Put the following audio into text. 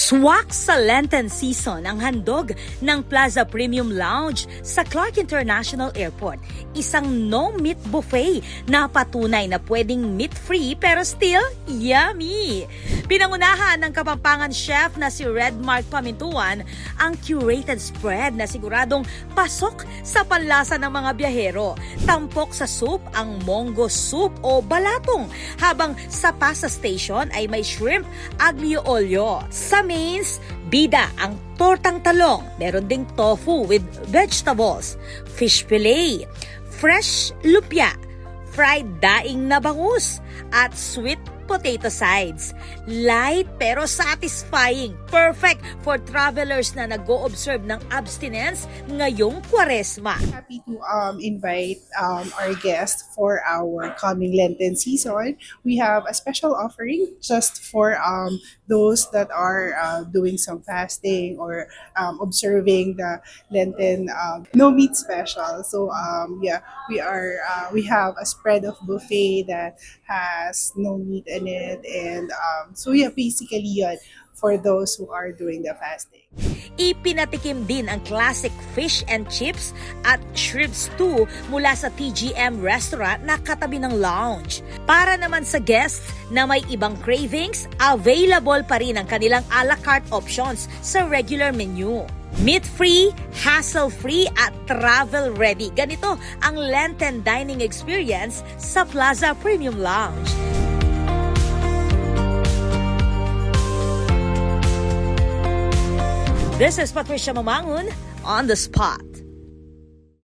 Swak sa Lenten season ang handog ng Plaza Premium Lounge sa Clark International Airport. Isang no-meat buffet na patunay na pwedeng meat-free pero still yummy. Pinangunahan ng Kapampangan chef na si Redmark Pamintuan ang curated spread na siguradong pasok sa panlasa ng mga biyahero. Tampok sa soup ang mongo soup o balatong, habang sa pasta station ay may shrimp aglio olio. Sa mains, bida ang tortang talong. Meron ding tofu with vegetables, fish fillet, fresh lupya, fried daing na bangus, at sweet potato sides. Light pero satisfying. Perfect for travelers na nag-o-observe ng abstinence ngayong Kwaresma. Happy to invite our guests for our coming Lenten season. We have a special offering just for those that are doing some fasting or observing the Lenten no meat special. So we have a spread of buffet that has no meat in it, and basically yun for those who are doing the fasting. Ipinatikim din ang classic fish and chips at shrimp stew mula sa TGM restaurant na katabi ng lounge. Para naman sa guests na may ibang cravings, available pa rin ang kanilang a la carte options sa regular menu. Meat-free, hassle-free at travel-ready. Ganito ang Lenten dining experience sa Plaza Premium Lounge. This is Patricia Mamangun on the spot.